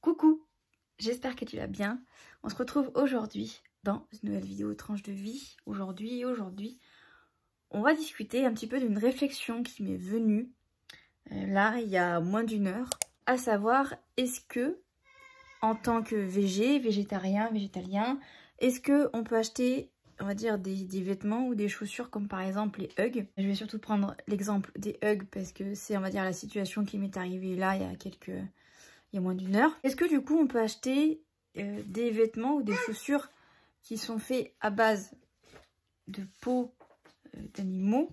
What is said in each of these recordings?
Coucou, j'espère que tu vas bien. On se retrouve aujourd'hui dans une nouvelle vidéo tranche de vie. Aujourd'hui, on va discuter un petit peu d'une réflexion qui m'est venue là, il y a moins d'une heure. À savoir, est-ce que, en tant que végétarien, végétalien, est-ce qu'on peut acheter, on va dire, des vêtements ou des chaussures comme par exemple les Ugg. Je vais surtout prendre l'exemple des Ugg parce que c'est, on va dire, la situation qui m'est arrivée là il y a moins d'une heure. Est-ce que du coup on peut acheter des vêtements ou des chaussures qui sont faits à base de peau d'animaux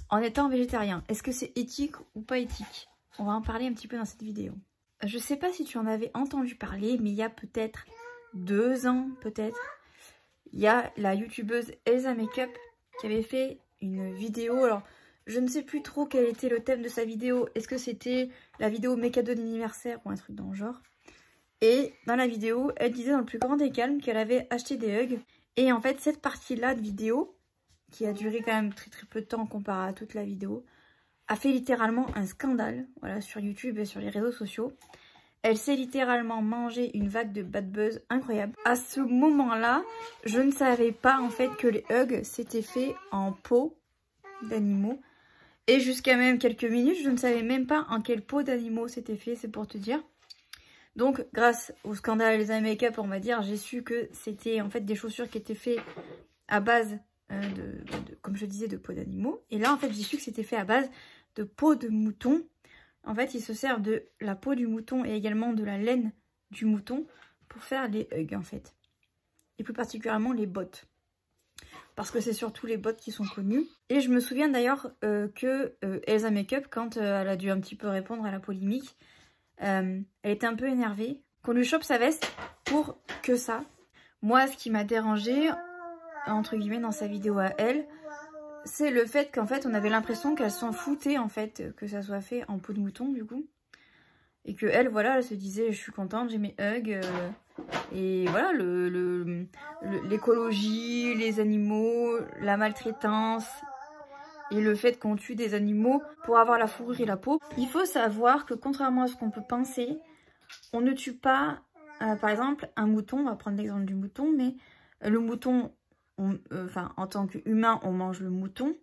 en étant végétarien? Est-ce que c'est éthique ou pas éthique? On va en parler un petit peu dans cette vidéo. Je sais pas si tu en avais entendu parler, mais il y a peut-être 2 ans, il y a la youtubeuse Elsa Makeup qui avait fait une vidéo. Alors, je ne sais plus trop quel était le thème de sa vidéo. Est-ce que c'était la vidéo mes cadeaux d'anniversaire ou un truc dans le genre? Et dans la vidéo, elle disait dans le plus grand des calmes qu'elle avait acheté des Ugg. Et en fait, cette partie-là de vidéo, qui a duré quand même très peu de temps comparé à toute la vidéo, a fait littéralement un scandale, voilà, sur YouTube et sur les réseaux sociaux. Elle s'est littéralement mangé une vague de bad buzz incroyable. À ce moment-là, je ne savais pas en fait que les Ugg s'étaient faits en peau d'animaux. Et jusqu'à même quelques minutes, je ne savais même pas en quelle peau d'animaux c'était fait, c'est pour te dire. Donc, grâce au scandale Elsa Makeup, on va dire, j'ai su que c'était en fait des chaussures qui étaient faites à base comme je disais, de peau d'animaux. Et là, en fait, j'ai su que c'était fait à base de peau de mouton. En fait, ils se servent de la peau du mouton et également de la laine du mouton pour faire les Ugg, en fait. Et plus particulièrement les bottes. Parce que c'est surtout les bottes qui sont connues. Et je me souviens d'ailleurs que Elsa Makeup, quand elle a dû un petit peu répondre à la polémique, elle était un peu énervée qu'on lui chope sa veste pour que ça. Moi, ce qui m'a dérangée, entre guillemets, dans sa vidéo à elle, c'est le fait qu'en fait, on avait l'impression qu'elle s'en foutait, en fait, que ça soit fait en peau de mouton, du coup. Et que elle, voilà, elle se disait, je suis contente, j'ai mes Ugg. Et voilà, l'écologie, les animaux, la maltraitance et le fait qu'on tue des animaux pour avoir la fourrure et la peau. Il faut savoir que contrairement à ce qu'on peut penser, on ne tue pas, par exemple, un mouton. On va prendre l'exemple du mouton, mais le mouton, en tant qu'humain, on mange le mouton.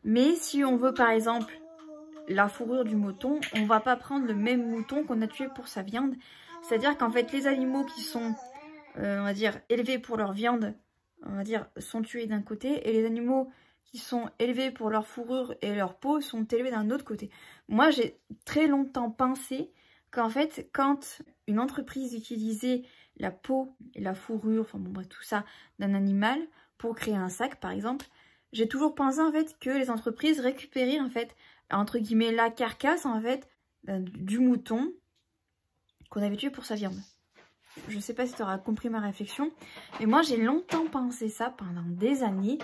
Mais si on veut, par exemple, la fourrure du mouton, on va pas prendre le même mouton qu'on a tué pour sa viande. C'est-à-dire qu'en fait, les animaux qui sont, on va dire, élevés pour leur viande, on va dire, sont tués d'un côté, et les animaux qui sont élevés pour leur fourrure et leur peau sont élevés d'un autre côté. Moi, j'ai très longtemps pensé qu'en fait, quand une entreprise utilisait la peau et la fourrure, enfin bon bref, tout ça, d'un animal pour créer un sac, par exemple, j'ai toujours pensé en fait que les entreprises récupéraient en fait, entre guillemets, la carcasse en fait du mouton qu'on avait tué pour sa viande. Je sais pas si tu auras compris ma réflexion, mais moi j'ai longtemps pensé ça pendant des années.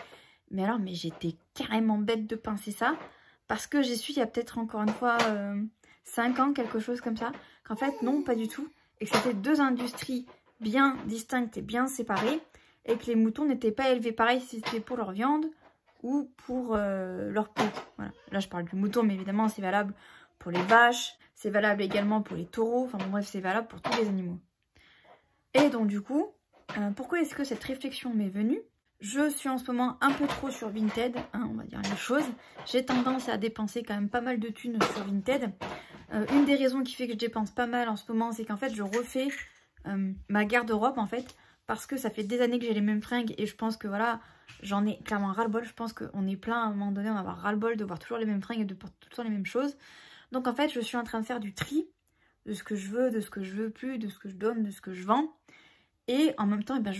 Mais alors, j'étais carrément bête de penser ça, parce que j'ai su il y a peut-être encore une fois 5 ans, quelque chose comme ça, qu'en fait non, pas du tout, et que c'était 2 industries bien distinctes et bien séparées, et que les moutons n'étaient pas élevés pareil si c'était pour leur viande ou pour leur peau. Voilà. Là je parle du mouton, mais évidemment c'est valable pour les vaches, c'est valable également pour les taureaux, enfin bon, bref, c'est valable pour tous les animaux. Et donc du coup, pourquoi est-ce que cette réflexion m'est venue? Je suis en ce moment un peu trop sur Vinted, hein, on va dire les choses. J'ai tendance à dépenser quand même pas mal de thunes sur Vinted. Une des raisons qui fait que je dépense pas mal en ce moment, c'est qu'en fait je refais ma garde-robe en fait. Parce que ça fait des années que j'ai les mêmes fringues et je pense que voilà, j'en ai clairement ras-le-bol. Je pense qu'on est plein à un moment donné, on va avoir ras-le-bol de voir toujours les mêmes fringues et de porter tout le temps les mêmes choses. Donc en fait, je suis en train de faire du tri de ce que je veux, de ce que je veux plus, de ce que je donne, de ce que je vends. Et en même temps, eh ben,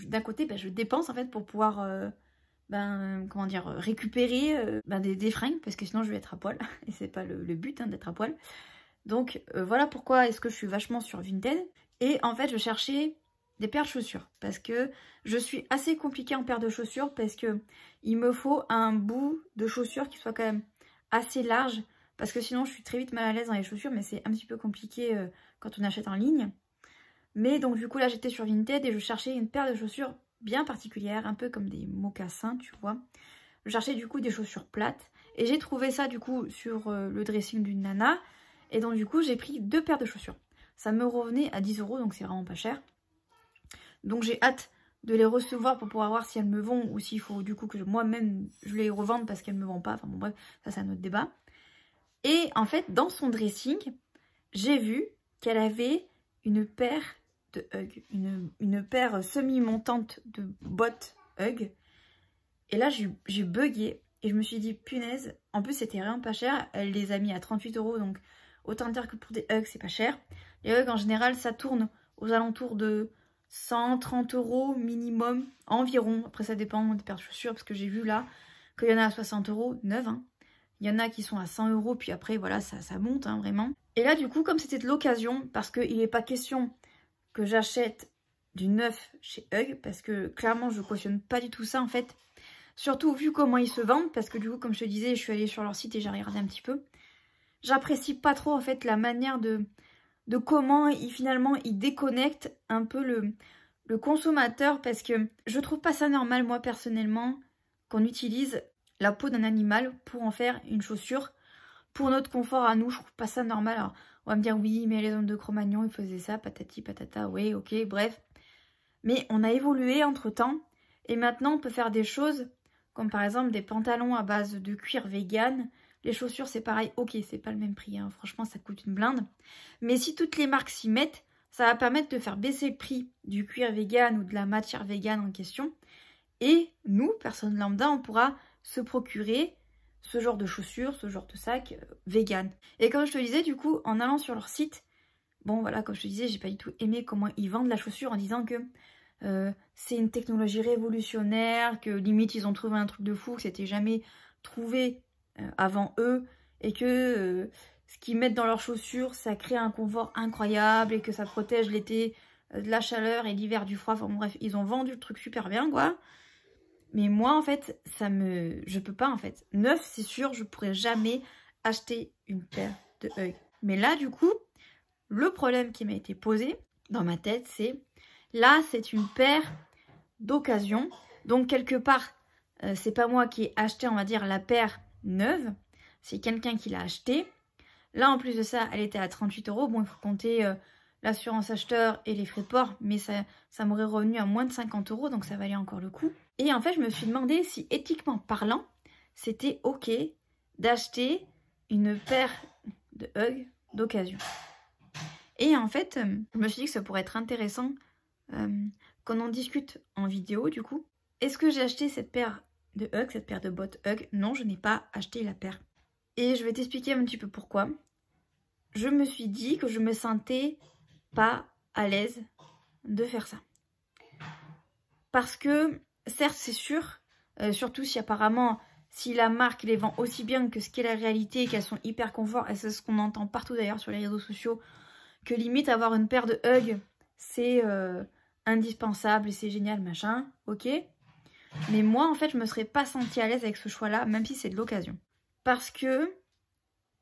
d'un côté, je dépense en fait pour pouvoir comment dire, récupérer des fringues, parce que sinon je vais être à poil. Et c'est pas le but, hein, d'être à poil. Donc voilà pourquoi est-ce que je suis vachement sur Vinted. Et en fait, je cherchais des paires de chaussures. Parce que je suis assez compliquée en paires de chaussures, parce que il me faut un bout de chaussures qui soit quand même assez large. Parce que sinon, je suis très vite mal à l'aise dans les chaussures, mais c'est un petit peu compliqué quand on achète en ligne. Mais donc du coup là j'étais sur Vinted et je cherchais une paire de chaussures bien particulière, un peu comme des mocassins, tu vois. Je cherchais du coup des chaussures plates et j'ai trouvé ça du coup sur le dressing d'une nana. Et donc du coup j'ai pris 2 paires de chaussures. ça me revenait à 10 €, donc c'est vraiment pas cher. Donc j'ai hâte de les recevoir pour pouvoir voir si elles me vont ou s'il faut du coup que moi-même je les revende parce qu'elles me vendent pas. Enfin bon bref, ça c'est un autre débat. Et en fait, dans son dressing, j'ai vu qu'elle avait une paire de Hug, une paire semi-montante de bottes Hug. Et là, j'ai bugué et je me suis dit, punaise, en plus c'était vraiment pas cher. Elle les a mis à 38 €, donc autant dire que pour des Hugs, c'est pas cher. Les Hugs, en général, ça tourne aux alentours de 130 € minimum, environ. Après, ça dépend des paires de chaussures, parce que j'ai vu là qu'il y en a à 60 € neuves. Hein. Il y en a qui sont à 100 €, puis après, voilà, ça monte, hein, vraiment. Et là, du coup, comme c'était de l'occasion, parce qu'il n'est pas question que j'achète du neuf chez Hug, parce que clairement, je cautionne pas du tout ça, en fait. Surtout vu comment ils se vendent, parce que du coup, comme je te disais, je suis allée sur leur site et j'ai regardé un petit peu. J'apprécie pas trop, en fait, la manière de comment finalement ils déconnectent un peu le consommateur, parce que je trouve pas ça normal, moi, personnellement, qu'on utilise la peau d'un animal pour en faire une chaussure. Pour notre confort à nous, je trouve pas ça normal. Alors, on va me dire, oui, mais les hommes de Cro-Magnon, ils faisaient ça, patati patata, oui, ok, bref. Mais on a évolué entre-temps, et maintenant, on peut faire des choses comme par exemple des pantalons à base de cuir vegan. Les chaussures, c'est pareil. Ok, c'est pas le même prix. Hein. Franchement, ça coûte une blinde. Mais si toutes les marques s'y mettent, ça va permettre de faire baisser le prix du cuir vegan ou de la matière vegan en question. Et nous, personnes lambda, on pourra se procurer ce genre de chaussures, ce genre de sac vegan. Et comme je te disais, du coup, en allant sur leur site, bon voilà, comme je te disais, j'ai pas du tout aimé comment ils vendent la chaussure en disant que c'est une technologie révolutionnaire, que limite ils ont trouvé un truc de fou, que c'était jamais trouvé avant eux, et que ce qu'ils mettent dans leurs chaussures, ça crée un confort incroyable et que ça protège l'été de la chaleur et l'hiver du froid. Enfin bon, bref, ils ont vendu le truc super bien, quoi. Mais moi, en fait, je peux pas, en fait. Neuf, c'est sûr, je pourrais jamais acheter une paire de Hug. Mais là, du coup, le problème qui m'a été posé dans ma tête, c'est... Là, c'est une paire d'occasion. Donc, quelque part, c'est pas moi qui ai acheté, on va dire, la paire neuve. C'est quelqu'un qui l'a achetée. Là, en plus de ça, elle était à 38 €. Bon, il faut compter l'assurance acheteur et les frais de port. Mais ça m'aurait revenu à moins de 50 €. Donc, ça valait encore le coup. Et en fait, je me suis demandé si, éthiquement parlant, c'était OK d'acheter une paire de Hug d'occasion. Et en fait, je me suis dit que ça pourrait être intéressant qu'on en discute en vidéo du coup. Est-ce que j'ai acheté cette paire de Hug, cette paire de bottes Hug? Non, je n'ai pas acheté la paire. Et je vais t'expliquer un petit peu pourquoi. Je me suis dit que je me sentais pas à l'aise de faire ça. Parce que, certes c'est sûr, surtout si apparemment, si la marque les vend aussi bien que ce qu'est la réalité, qu'elles sont hyper confort, et c'est ce qu'on entend partout d'ailleurs sur les réseaux sociaux, que limite avoir une paire de Hug, c'est... indispensable et c'est génial machin, ok, mais moi en fait je me serais pas sentie à l'aise avec ce choix là, même si c'est de l'occasion, parce que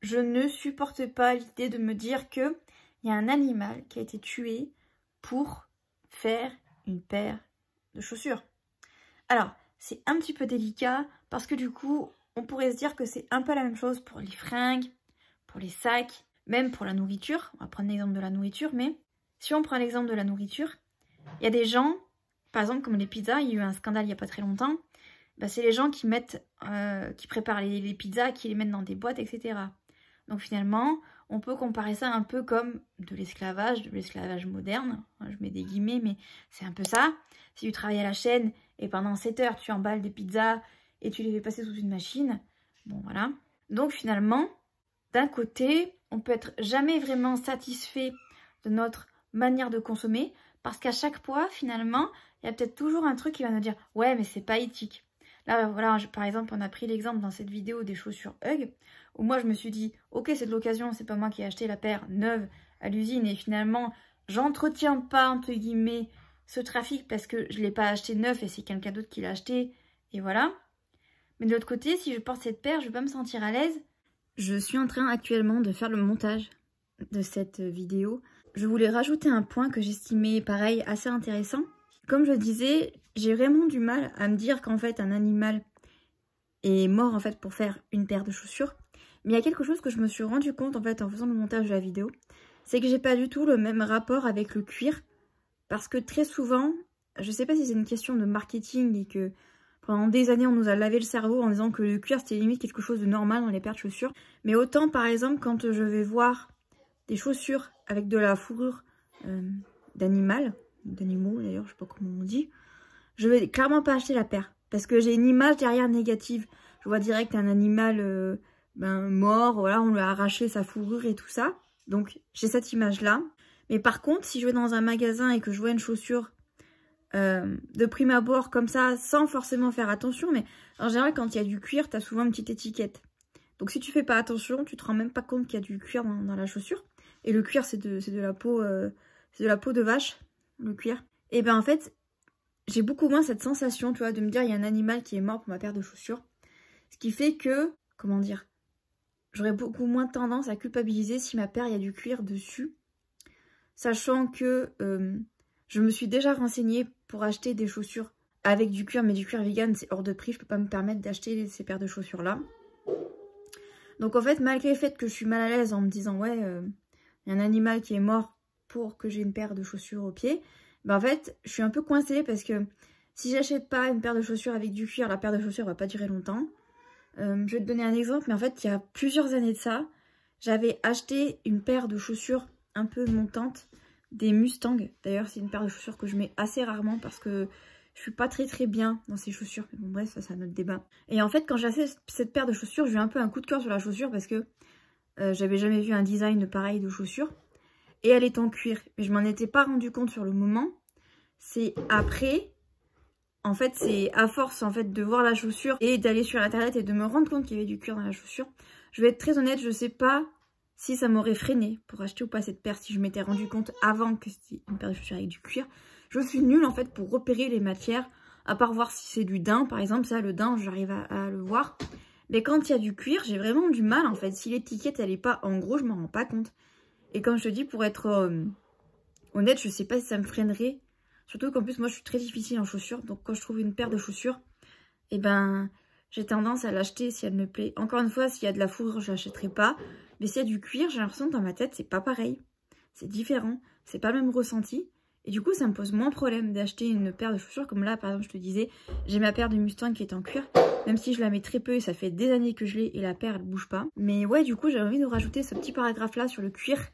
je ne supporte pas l'idée de me dire que il y a un animal qui a été tué pour faire une paire de chaussures. Alors c'est un petit peu délicat parce que du coup on pourrait se dire que c'est un peu la même chose pour les fringues, pour les sacs, même pour la nourriture. On va prendre l'exemple de la nourriture, mais si on prend l'exemple de la nourriture, il y a des gens, par exemple comme les pizzas, il y a eu un scandale il n'y a pas très longtemps, bah, c'est les gens qui mettent, qui préparent les pizzas, qui les mettent dans des boîtes, etc. Donc finalement, on peut comparer ça un peu comme de l'esclavage moderne, je mets des guillemets, mais c'est un peu ça. Si tu travailles à la chaîne et pendant 7 heures tu emballes des pizzas et tu les fais passer sous une machine, bon voilà. Donc finalement, d'un côté, on peut être jamais vraiment satisfait de notre manière de consommer, parce qu'à chaque fois, finalement, il y a peut-être toujours un truc qui va nous dire « Ouais, mais c'est pas éthique ». Là, voilà, par exemple, on a pris l'exemple dans cette vidéo des chaussures Hug, où moi, je me suis dit « Ok, c'est de l'occasion, c'est pas moi qui ai acheté la paire neuve à l'usine, et finalement, j'entretiens pas, entre guillemets, ce trafic parce que je l'ai pas acheté neuf et c'est quelqu'un d'autre qui l'a acheté, et voilà. » Mais de l'autre côté, si je porte cette paire, je vais pas me sentir à l'aise. Je suis en train actuellement de faire le montage de cette vidéo. Je voulais rajouter un point que j'estimais, pareil, assez intéressant. Comme je disais, j'ai vraiment du mal à me dire qu'en fait, un animal est mort en fait pour faire une paire de chaussures. Mais il y a quelque chose que je me suis rendu compte en fait en faisant le montage de la vidéo. c'est que j'ai pas du tout le même rapport avec le cuir. Parce que très souvent, je sais pas si c'est une question de marketing et que pendant des années on nous a lavé le cerveau en disant que le cuir c'était limite quelque chose de normal dans les paires de chaussures. Mais autant par exemple quand je vais voir des chaussures avec de la fourrure d'animaux d'ailleurs, je sais pas comment on dit, je vais clairement pas acheter la paire. Parce que j'ai une image derrière négative. Je vois direct un animal mort, voilà, on lui a arraché sa fourrure et tout ça. Donc j'ai cette image-là. Mais par contre, si je vais dans un magasin et que je vois une chaussure de prime abord comme ça, sans forcément faire attention, mais en général quand il y a du cuir, tu as souvent une petite étiquette. Donc si tu fais pas attention, tu te rends même pas compte qu'il y a du cuir dans la chaussure. Et le cuir, c'est de la peau de vache, le cuir. Et ben en fait, j'ai beaucoup moins cette sensation, tu vois, de me dire il y a un animal qui est mort pour ma paire de chaussures. Ce qui fait que, comment dire, j'aurais beaucoup moins tendance à culpabiliser si ma paire, il y a du cuir dessus. Sachant que je me suis déjà renseignée pour acheter des chaussures avec du cuir, mais du cuir vegan, c'est hors de prix. Je peux pas me permettre d'acheter ces paires de chaussures-là. Donc en fait, malgré le fait que je suis mal à l'aise en me disant, ouais, il y a un animal qui est mort pour que j'ai une paire de chaussures au pied, ben en fait, je suis un peu coincée parce que si j'achète pas une paire de chaussures avec du cuir, la paire de chaussures va pas durer longtemps. Je vais te donner un exemple, mais en fait, il y a plusieurs années de ça, j'avais acheté une paire de chaussures un peu montantes, des Mustang. D'ailleurs, c'est une paire de chaussures que je mets assez rarement parce que je suis pas très bien dans ces chaussures. Mais bon, bref, ça c'est un autre débat. Et en fait, quand j'ai acheté cette paire de chaussures, j'ai eu un peu un coup de cœur sur la chaussure parce que j'avais jamais vu un design pareil de chaussures. Et elle est en cuir. Mais je m'en étais pas rendu compte sur le moment. C'est après, en fait, c'est à force en fait de voir la chaussure et d'aller sur internet et de me rendre compte qu'il y avait du cuir dans la chaussure. Je vais être très honnête, je sais pas si ça m'aurait freiné pour acheter ou pas cette paire si je m'étais rendu compte avant que c'était une paire de chaussures avec du cuir. Je suis nulle en fait pour repérer les matières, à part voir si c'est du daim par exemple. Ça, le daim, j'arrive à le voir. Mais quand il y a du cuir, j'ai vraiment du mal en fait. Si l'étiquette elle est pas en gros, je m'en rends pas compte. Et comme je te dis, pour être honnête, je sais pas si ça me freinerait. Surtout qu'en plus, moi, je suis très difficile en chaussures. Donc, quand je trouve une paire de chaussures, eh ben, j'ai tendance à l'acheter si elle me plaît. Encore une fois, s'il y a de la fourrure, je l'achèterai pas. Mais s'il y a du cuir, j'ai l'impression que dans ma tête, c'est pas pareil. C'est différent. C'est pas le même ressenti. Et du coup, ça me pose moins problème d'acheter une paire de chaussures. Comme là, par exemple, je te disais, j'ai ma paire de Mustang qui est en cuir. Même si je la mets très peu et ça fait des années que je l'ai et la paire, elle bouge pas. Mais ouais, du coup, j'ai envie de rajouter ce petit paragraphe-là sur le cuir.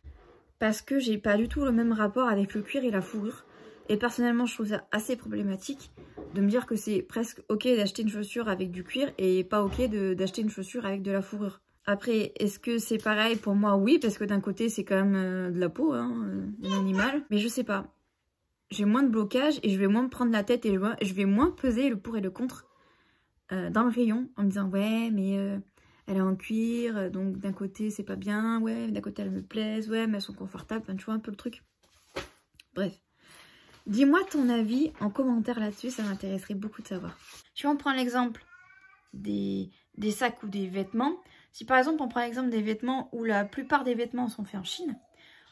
Parce que j'ai pas du tout le même rapport avec le cuir et la fourrure. Et personnellement, je trouve ça assez problématique de me dire que c'est presque ok d'acheter une chaussure avec du cuir et pas ok d'acheter une chaussure avec de la fourrure. Après, est-ce que c'est pareil pour moi? Oui, parce que d'un côté, c'est quand même de la peau, hein, d'un animal. Mais je sais pas. J'ai moins de blocage et je vais moins me prendre la tête et je vais moins peser le pour et le contre dans le rayon en me disant ouais, mais elle est en cuir, donc d'un côté, c'est pas bien. Ouais, d'un côté, elles me plaisent. Ouais, mais elles sont confortables. Enfin, tu vois un peu le truc. Bref. Dis-moi ton avis en commentaire là-dessus, ça m'intéresserait beaucoup de savoir. Si on prend l'exemple des sacs ou des vêtements, si par exemple on prend l'exemple des vêtements où la plupart des vêtements sont faits en Chine,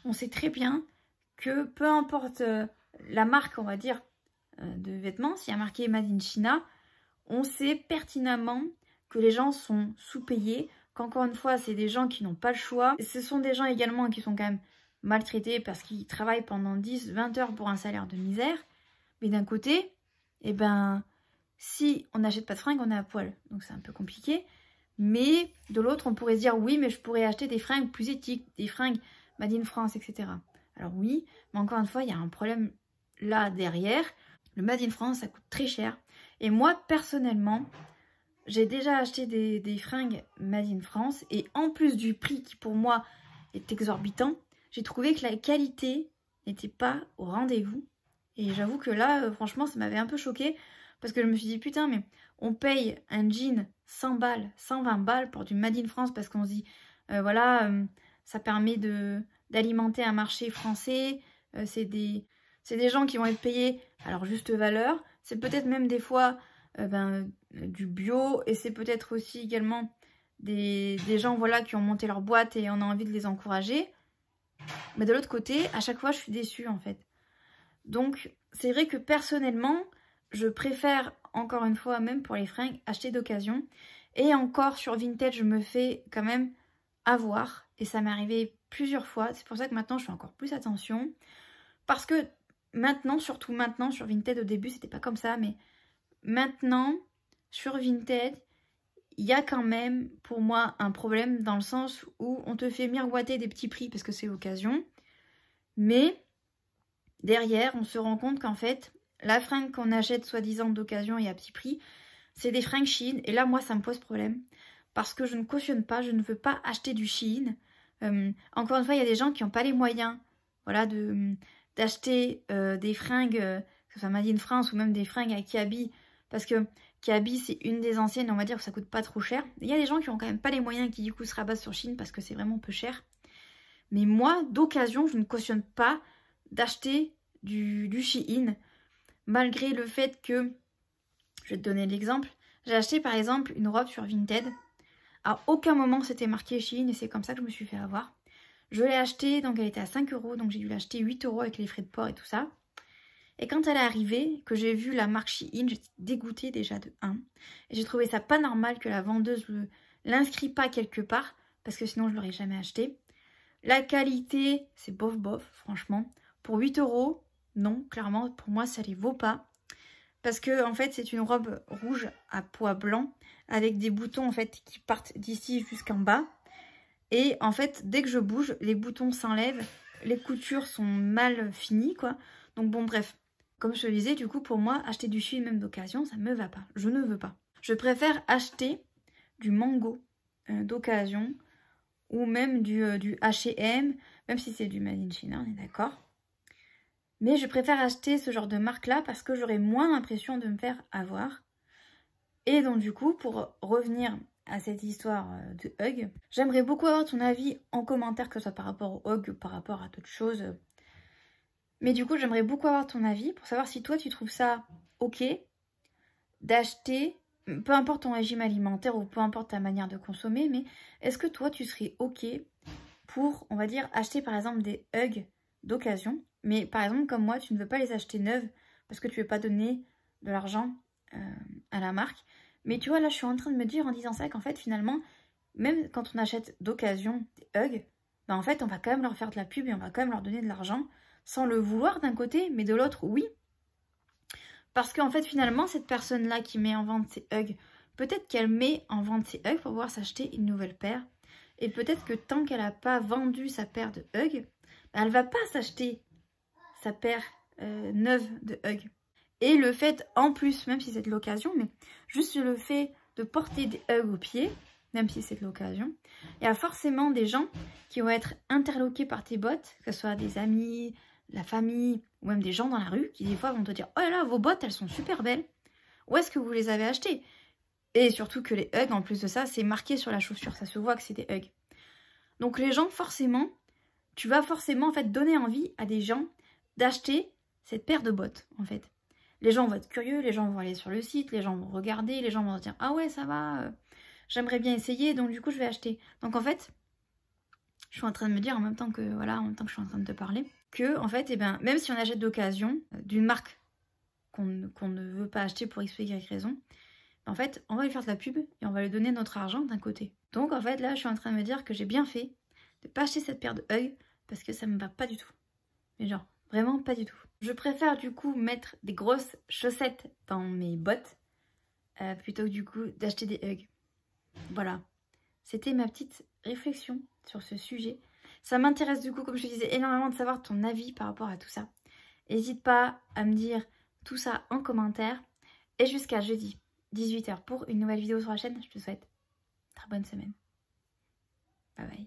on sait très bien que peu importe la marque, on va dire, de vêtements, s'il y a marqué Made in China, on sait pertinemment que les gens sont sous-payés, qu'encore une fois, c'est des gens qui n'ont pas le choix. Ce sont des gens également qui sont quand même maltraités parce qu'ils travaillent pendant 10-20 heures pour un salaire de misère. Mais d'un côté, eh ben, si on n'achète pas de fringues, on est à poil. Donc c'est un peu compliqué. Mais de l'autre, on pourrait se dire oui, mais je pourrais acheter des fringues plus éthiques, des fringues Made in France, etc. Alors oui, mais encore une fois, il y a un problème là derrière. Le Made in France, ça coûte très cher. Et moi, personnellement, j'ai déjà acheté des fringues Made in France. Et en plus du prix qui pour moi est exorbitant, j'ai trouvé que la qualité n'était pas au rendez-vous. Et j'avoue que là, franchement, ça m'avait un peu choquée. Parce que je me suis dit, putain, mais on paye un jean 100 balles, 120 balles pour du Made in France. Parce qu'on se dit, voilà, ça permet d'alimenter un marché français. C'est des gens qui vont être payés à leur juste valeur. C'est peut-être même des fois du bio. Et c'est peut-être aussi également des gens voilà, qui ont monté leur boîte et on a envie de les encourager. Mais de l'autre côté, à chaque fois, je suis déçue en fait. Donc, c'est vrai que personnellement, je préfère, encore une fois, même pour les fringues, acheter d'occasion. Et encore, sur Vinted, je me fais quand même avoir. Et ça m'est arrivé plusieurs fois. C'est pour ça que maintenant je fais encore plus attention. Parce que maintenant, surtout maintenant, sur Vinted, au début c'était pas comme ça, mais maintenant, sur Vinted, il y a quand même pour moi un problème dans le sens où on te fait miroiter des petits prix parce que c'est l'occasion. Mais derrière, on se rend compte qu'en fait, la fringue qu'on achète soi-disant d'occasion et à petit prix, c'est des fringues Shein. Et là, moi, ça me pose problème. Parce que je ne cautionne pas, je ne veux pas acheter du Shein. Encore une fois, il y a des gens qui n'ont pas les moyens, voilà, d'acheter des fringues, que ce soit Made in France ou même des fringues à Kiabi. Parce que Kiabi, c'est une des anciennes, on va dire que ça coûte pas trop cher. Il y a des gens qui ont quand même pas les moyens qui du coup se rabattent sur Shein parce que c'est vraiment peu cher. Mais moi, d'occasion, je ne cautionne pas d'acheter du Shein. Malgré le fait que, je vais te donner l'exemple, j'ai acheté par exemple une robe sur Vinted. À aucun moment c'était marqué Shein et c'est comme ça que je me suis fait avoir. Je l'ai achetée, donc elle était à 5 €, donc j'ai dû l'acheter 8 € avec les frais de port et tout ça. Et quand elle est arrivée, que j'ai vu la marque Shein, j'étais dégoûtée déjà de 1. Et j'ai trouvé ça pas normal que la vendeuse ne l'inscrit pas quelque part, parce que sinon je l'aurais jamais acheté. La qualité, c'est bof bof, franchement. Pour 8 €, non, clairement, pour moi, ça les vaut pas. Parce que, en fait, c'est une robe rouge à pois blanc, avec des boutons, en fait, qui partent d'ici jusqu'en bas. Et, en fait, dès que je bouge, les boutons s'enlèvent, les coutures sont mal finies, quoi. Donc, bon, bref. Comme je te le disais, du coup, pour moi, acheter du Shein même d'occasion, ça ne me va pas. Je ne veux pas. Je préfère acheter du Mango d'occasion ou même du H&M, même si c'est du Made in China, on est d'accord. Mais je préfère acheter ce genre de marque-là parce que j'aurai moins l'impression de me faire avoir. Et donc, du coup, pour revenir à cette histoire de Hug, j'aimerais beaucoup avoir ton avis en commentaire, que ce soit par rapport au Hug ou par rapport à d'autres choses. Mais du coup, j'aimerais beaucoup avoir ton avis pour savoir si toi, tu trouves ça ok d'acheter, peu importe ton régime alimentaire ou peu importe ta manière de consommer, mais est-ce que toi, tu serais ok pour, on va dire, acheter par exemple des Hug d'occasion, mais par exemple, comme moi, tu ne veux pas les acheter neuves parce que tu ne veux pas donner de l'argent à la marque. Mais tu vois, là, je suis en train de me dire en disant ça qu'en fait, finalement, même quand on achète d'occasion des Hug, ben, en fait, on va quand même leur faire de la pub et on va quand même leur donner de l'argent sans le vouloir d'un côté, mais de l'autre, oui. Parce qu'en fait, finalement, cette personne-là qui met en vente ses Hug, peut-être qu'elle met en vente ses Hug pour pouvoir s'acheter une nouvelle paire. Et peut-être que tant qu'elle n'a pas vendu sa paire de Hug, elle ne va pas s'acheter sa paire neuve de Hug. Et le fait, en plus, même si c'est de l'occasion, mais juste le fait de porter des Hug au pied, même si c'est de l'occasion, il y a forcément des gens qui vont être interloqués par tes bottes, que ce soit des amis, la famille, ou même des gens dans la rue, qui des fois vont te dire « Oh là là, vos bottes, elles sont super belles. Où est-ce que vous les avez achetées ?» Et surtout que les Hug, en plus de ça, c'est marqué sur la chaussure, ça se voit que c'est des Hug. Donc les gens, forcément, tu vas forcément en fait donner envie à des gens d'acheter cette paire de bottes, en fait. Les gens vont être curieux, les gens vont aller sur le site, les gens vont regarder, les gens vont se dire « Ah ouais, ça va, j'aimerais bien essayer, donc du coup, je vais acheter. » Donc en fait, je suis en train de me dire en même temps que, voilà, en même temps que je suis en train de te parler, que en fait, eh ben, même si on achète d'occasion d'une marque qu'on ne veut pas acheter pour x, y raison, en fait, on va lui faire de la pub et on va lui donner notre argent d'un côté. Donc en fait, là, je suis en train de me dire que j'ai bien fait de ne pas acheter cette paire de Hug parce que ça me va pas du tout. Mais genre, vraiment pas du tout. Je préfère du coup mettre des grosses chaussettes dans mes bottes plutôt que du coup d'acheter des Hug. Voilà. C'était ma petite réflexion sur ce sujet. Ça m'intéresse du coup, comme je te disais, énormément de savoir ton avis par rapport à tout ça. N'hésite pas à me dire tout ça en commentaire. Et jusqu'à jeudi, 18 h pour une nouvelle vidéo sur la chaîne. Je te souhaite une très bonne semaine. Bye bye.